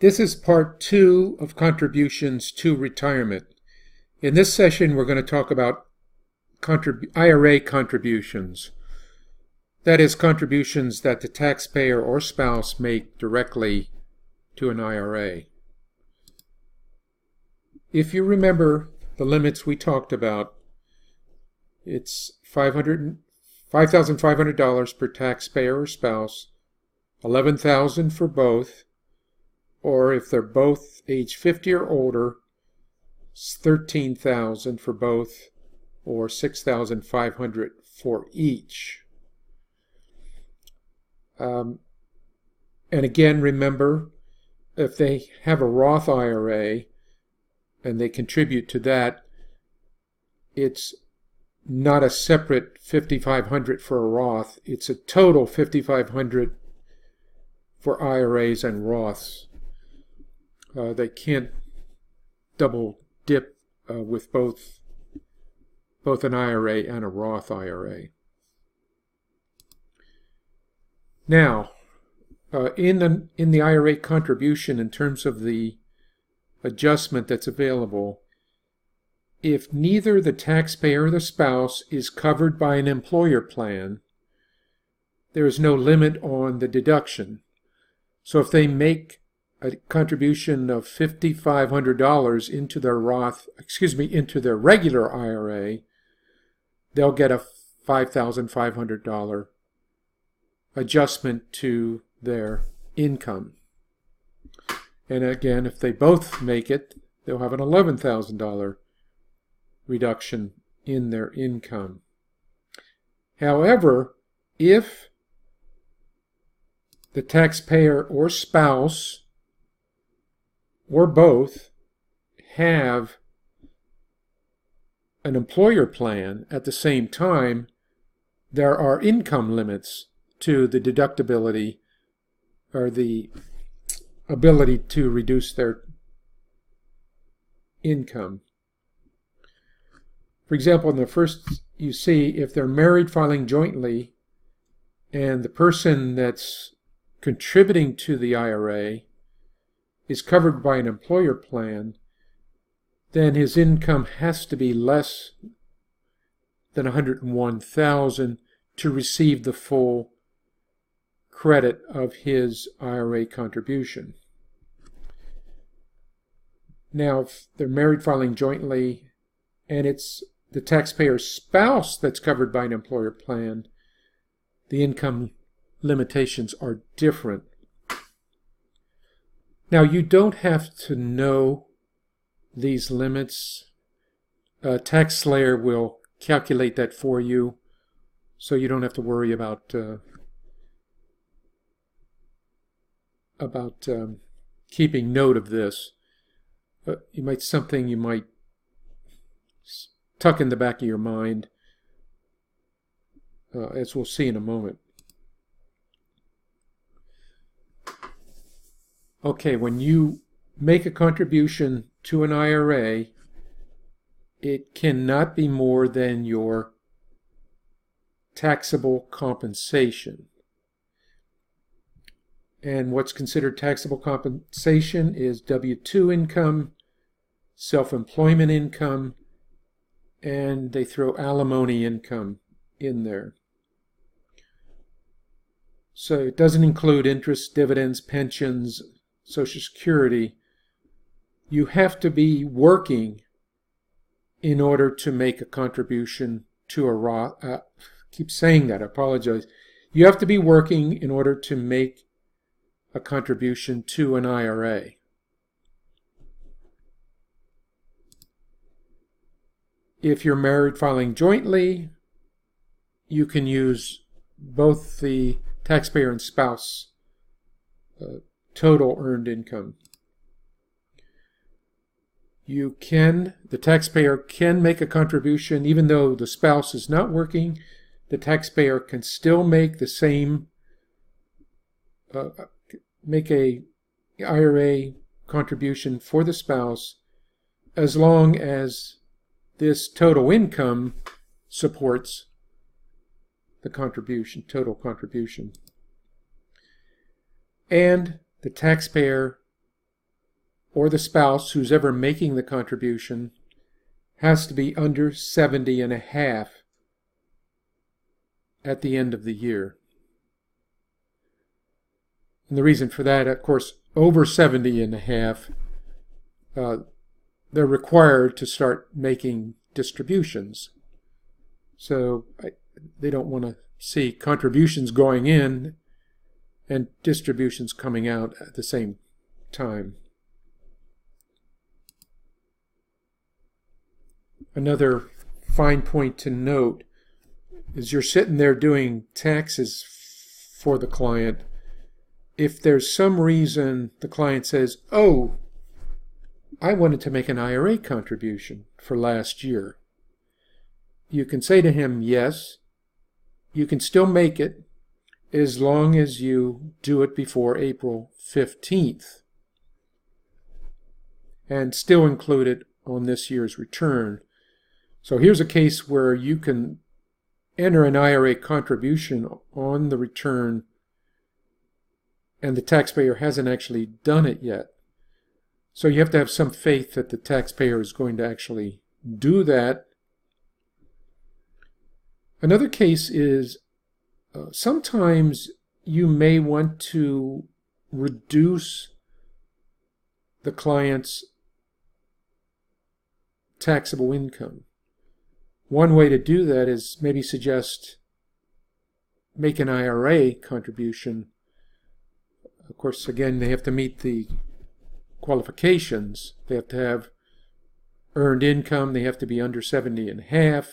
This is part 2 of contributions to retirement. In this session, we're going to talk about IRA contributions. That is, contributions that the taxpayer or spouse make directly to an IRA. If you remember the limits we talked about, it's $5,500 per taxpayer or spouse, $11,000 for both, or if they're both age 50 or older, it's $13,000 for both, or $6,500 for each. And again, remember, if they have a Roth IRA and they contribute to that, it's not a separate $5,500 for a Roth. It's a total $5,500 for IRAs and Roths. They can't double dip with both an IRA and a Roth IRA. Now, in the IRA contribution, in terms of the adjustment that's available, if neither the taxpayer or the spouse is covered by an employer plan, there is no limit on the deduction. So if they make a contribution of $5,500 into their regular IRA, they'll get a $5,500 adjustment to their income. And again, if they both make it, they'll have an $11,000 reduction in their income. However, if the taxpayer or spouse or both have an employer plan at the same time, there are income limits to the deductibility or the ability to reduce their income. For example, in the first, you see if they're married filing jointly and the person that's contributing to the IRA is covered by an employer plan, then his income has to be less than $101,000 to receive the full credit of his IRA contribution. Now, if they're married filing jointly and it's the taxpayer's spouse that's covered by an employer plan, the income limitations are different. Now, you don't have to know these limits. TaxSlayer will calculate that for you, so you don't have to worry about keeping note of this. Something you might tuck in the back of your mind, as we'll see in a moment. Okay, when you make a contribution to an IRA, it cannot be more than your taxable compensation. And what's considered taxable compensation is W-2 income, self-employment income, and they throw alimony income in there. So it doesn't include interest, dividends, pensions, Social Security. You have to be working in order to make a contribution to a Roth. Keep saying that, I apologize. You have to be working in order to make a contribution to an IRA. If you're married filing jointly, you can use both the taxpayer and spouse total earned income. The taxpayer can make a contribution even though the spouse is not working. The taxpayer can still make the same, make a IRA contribution for the spouse as long as this total income supports the contribution, total contribution. And the taxpayer or the spouse, who's ever making the contribution, has to be under 70.5 at the end of the year. And the reason for that, of course, over 70.5, they're required to start making distributions. So they don't want to see contributions going in and distributions coming out at the same time. Another fine point to note is you're sitting there doing taxes for the client. If there's some reason the client says, oh, I wanted to make an IRA contribution for last year, you can say to him, yes, you can still make it as long as you do it before April 15th and still include it on this year's return. So here's a case where you can enter an IRA contribution on the return and the taxpayer hasn't actually done it yet. So you have to have some faith that the taxpayer is going to actually do that. Another case is sometimes you may want to reduce the client's taxable income. One way to do that is maybe suggest make an IRA contribution. Of course, again, they have to meet the qualifications. They have to have earned income. They have to be under 70.5.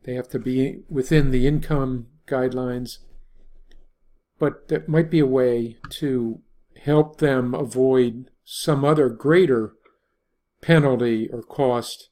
They have to be within the income guidelines. But that might be a way to help them avoid some other greater penalty or cost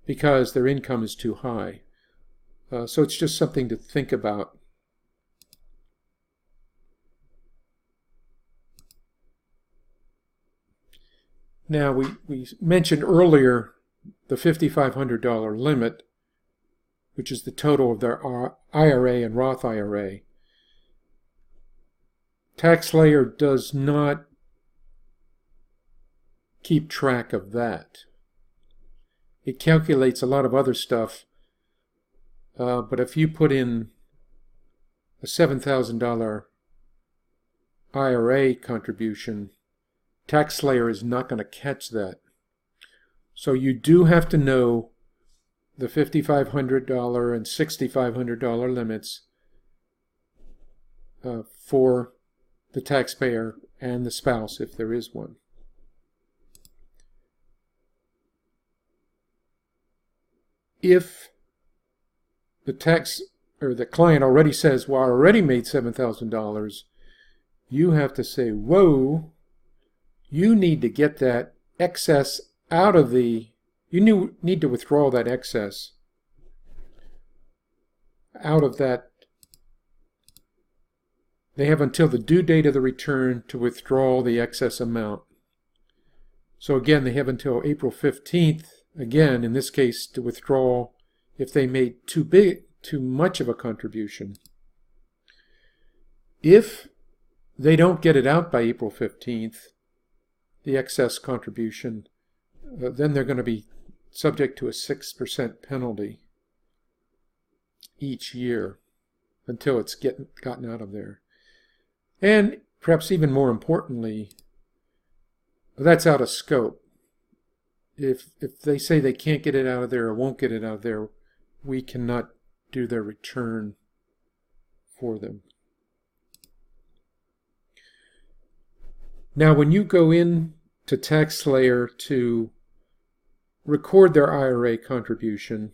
because their income is too high. So it's just something to think about. Now, we mentioned earlier the $5,500 limit, which is the total of their IRA and Roth IRA. TaxSlayer does not keep track of that. It calculates a lot of other stuff, but if you put in a $7,000 IRA contribution, TaxSlayer is not going to catch that. So you do have to know the $5,500 and $6,500 limits for the taxpayer and the spouse, if there is one. If the the client already says, well, I already made $7,000, you have to say, whoa, you need to get that excess out of you need to withdraw that excess out of that. They have until the due date of the return to withdraw the excess amount. So again, they have until April 15th, again, in this case, to withdraw if they made too much of a contribution. If they don't get it out by April 15th, the excess contribution, then they're going to be subject to a 6% penalty each year until it's gotten out of there. And perhaps even more importantly, that's out of scope. If they say they can't get it out of there or won't get it out of there, we cannot do their return for them. Now, when you go in to TaxSlayer to record their IRA contribution,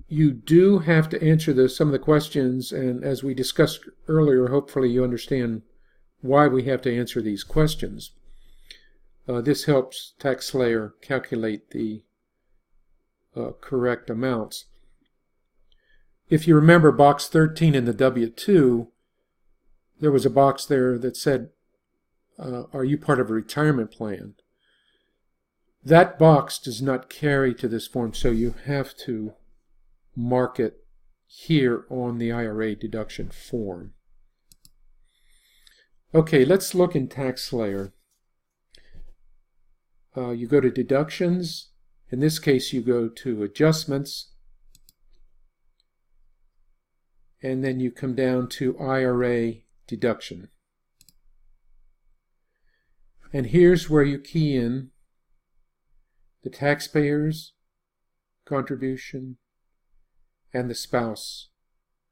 you do have to answer some of the questions, and as we discussed earlier, hopefully you understand why we have to answer these questions. This helps TaxSlayer calculate the correct amounts. If you remember box 13 in the W-2, there was a box there that said, are you part of a retirement plan? That box does not carry to this form, so you have to mark it here on the IRA deduction form. Okay, let's look in TaxSlayer. You go to Deductions. In this case, you go to Adjustments. And then you come down to IRA Deduction. And here's where you key in the taxpayer's contribution and the spouse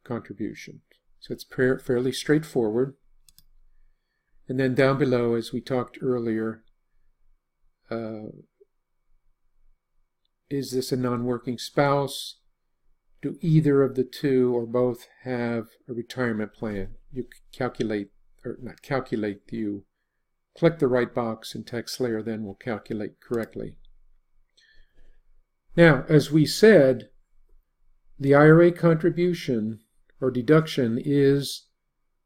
contribution. So it's fairly straightforward. And then down below, as we talked earlier, is this a non-working spouse? Do either of the two or both have a retirement plan? You calculate, or not calculate, you click the right box and TaxSlayer then will calculate correctly. Now, as we said, the IRA contribution or deduction is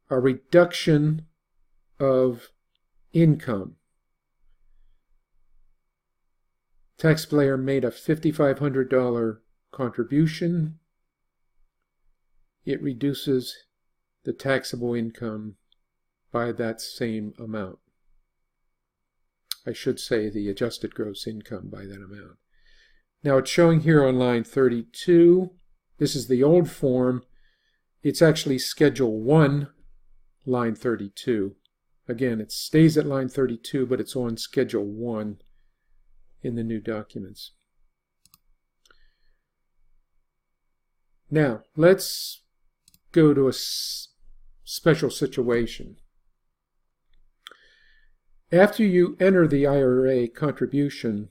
a reduction of income. TaxSlayer made a $5,500 contribution. It reduces the taxable income by that same amount. I should say the adjusted gross income by that amount. Now it's showing here on line 32. This is the old form. It's actually Schedule 1, line 32. Again, it stays at line 32, but it's on Schedule 1 in the new documents. Now, let's go to a special situation. After you enter the IRA contribution,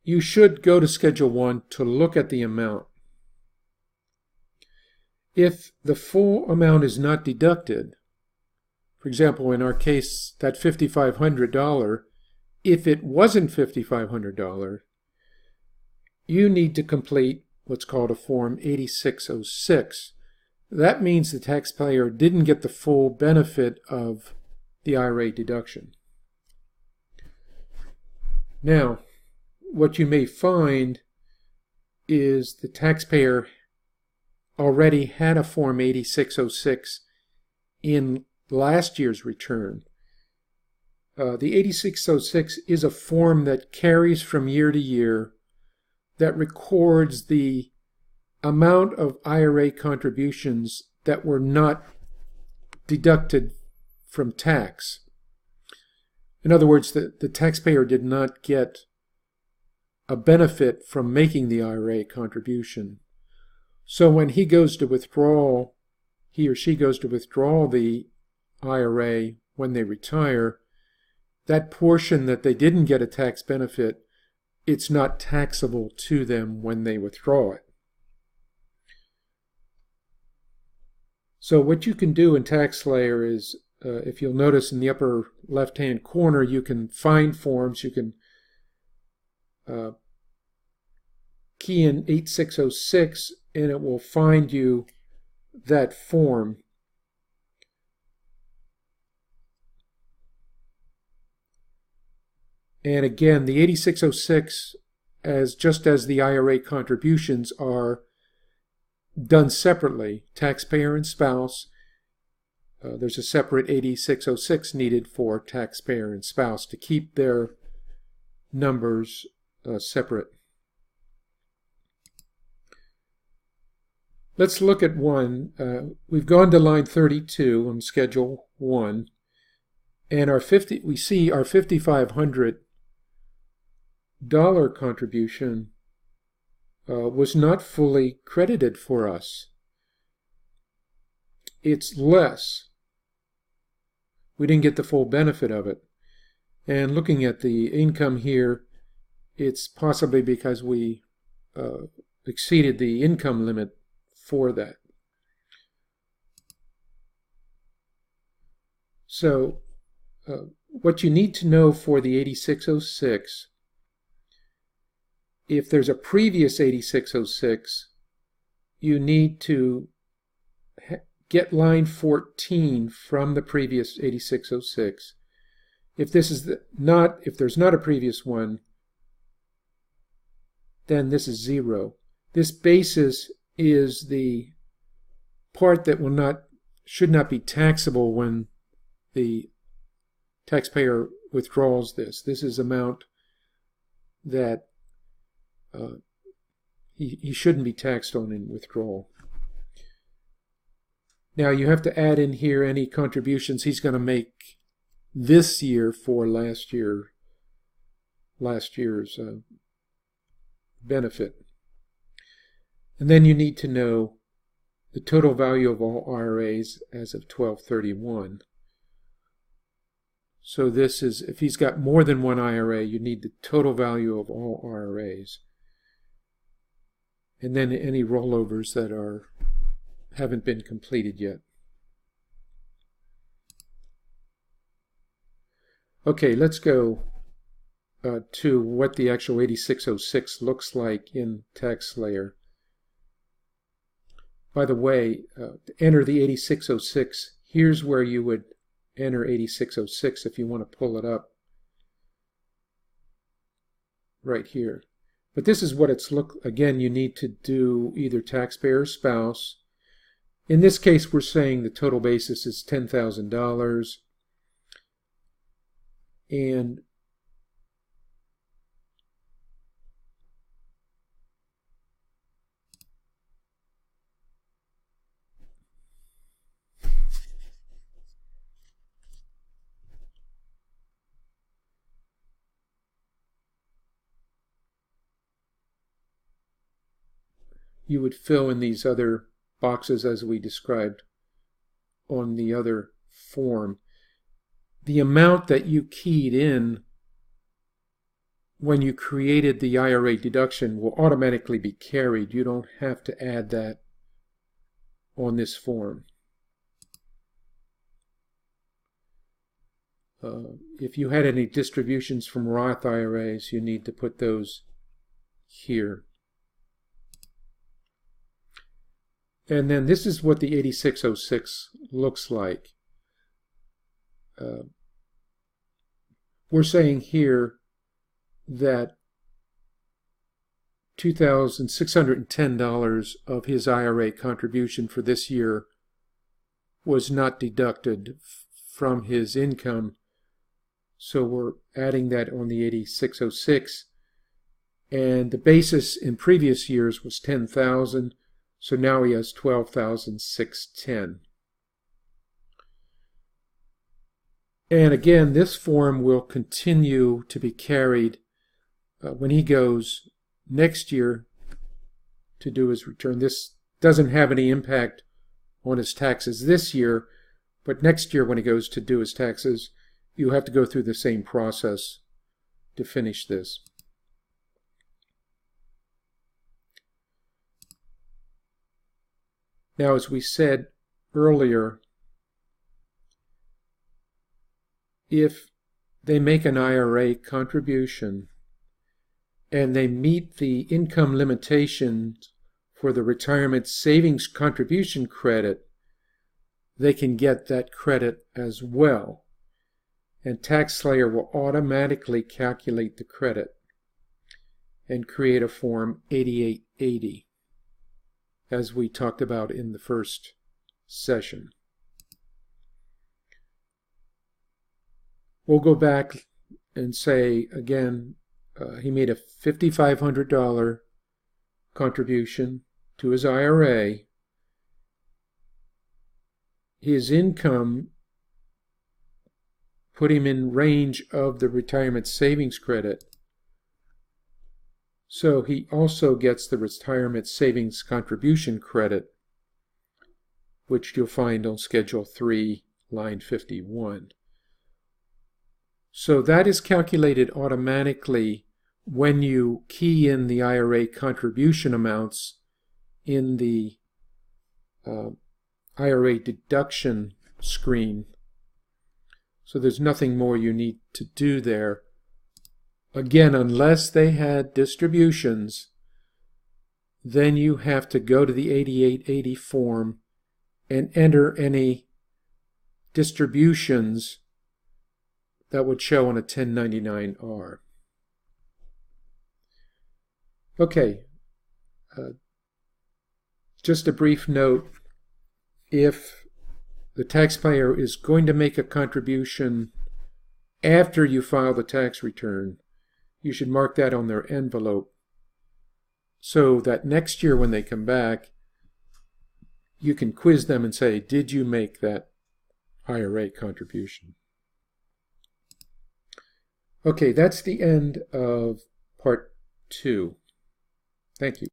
you should go to Schedule 1 to look at the amount. If the full amount is not deducted, for example, in our case, that $5,500, if it wasn't $5,500, you need to complete what's called a Form 8606. That means the taxpayer didn't get the full benefit of the IRA deduction. Now, what you may find is the taxpayer already had a Form 8606 in last year's return. The 8606 is a form that carries from year to year that records the amount of IRA contributions that were not deducted from tax. In other words, the taxpayer did not get a benefit from making the IRA contribution. So when he goes to withdraw, he or she goes to withdraw the IRA when they retire, that portion that they didn't get a tax benefit, it's not taxable to them when they withdraw it. So what you can do in TaxSlayer is, if you'll notice in the upper left-hand corner, you can find forms. You can key in 8606 and it will find you that form. And again, the 8606, just as the IRA contributions, are done separately, taxpayer and spouse. There's a separate 8606 needed for taxpayer and spouse to keep their numbers separate. Let's look at one. We've gone to line 32 on Schedule 1, and we see our $5,500 contribution was not fully credited for us. It's less. We didn't get the full benefit of it. And looking at the income here, it's possibly because we exceeded the income limit for that. So what you need to know for the 8606, if there's a previous 8606, you need to get line 14 from the previous 8606. If there's not a previous one, then this is 0. This basis is the part that should not be taxable when the taxpayer withdraws this. This is amount that he shouldn't be taxed on in withdrawal. Now you have to add in here any contributions he's going to make this year for last year's benefit. And then you need to know the total value of all IRAs as of 12/31. So this is, if he's got more than one IRA, you need the total value of all IRAs. And then any rollovers that haven't been completed yet. Okay, let's go to what the actual 8606 looks like in TaxSlayer. By the way, to enter the 8606, here's where you would enter 8606 if you want to pull it up. Right here. But this is what it's again, you need to do either taxpayer or spouse. In this case, we're saying the total basis is $10,000. And you would fill in these other boxes as we described on the other form. The amount that you keyed in when you created the IRA deduction will automatically be carried. You don't have to add that on this form. If you had any distributions from Roth IRAs, you need to put those here. And then this is what the 8606 looks like. We're saying here that $2,610 of his IRA contribution for this year was not deducted from his income. So we're adding that on the 8606. And the basis in previous years was $10,000. So now he has $12,610. And again, this form will continue to be carried when he goes next year to do his return. This doesn't have any impact on his taxes this year, but next year when he goes to do his taxes, you have to go through the same process to finish this. Now, as we said earlier, if they make an IRA contribution and they meet the income limitations for the retirement savings contribution credit, they can get that credit as well. And TaxSlayer will automatically calculate the credit and create a Form 8880. As we talked about in the first session. We'll go back and say again, he made a $5,500 contribution to his IRA. His income put him in range of the retirement savings credit. So he also gets the retirement savings contribution credit, which you'll find on Schedule 3, line 51. So that is calculated automatically when you key in the IRA contribution amounts in the IRA deduction screen. So there's nothing more you need to do there. Again, unless they had distributions, then you have to go to the 8880 form and enter any distributions that would show on a 1099-R. Okay, just a brief note. If the taxpayer is going to make a contribution after you file the tax return, you should mark that on their envelope so that next year when they come back, you can quiz them and say, did you make that IRA contribution? Okay, that's the end of part 2. Thank you.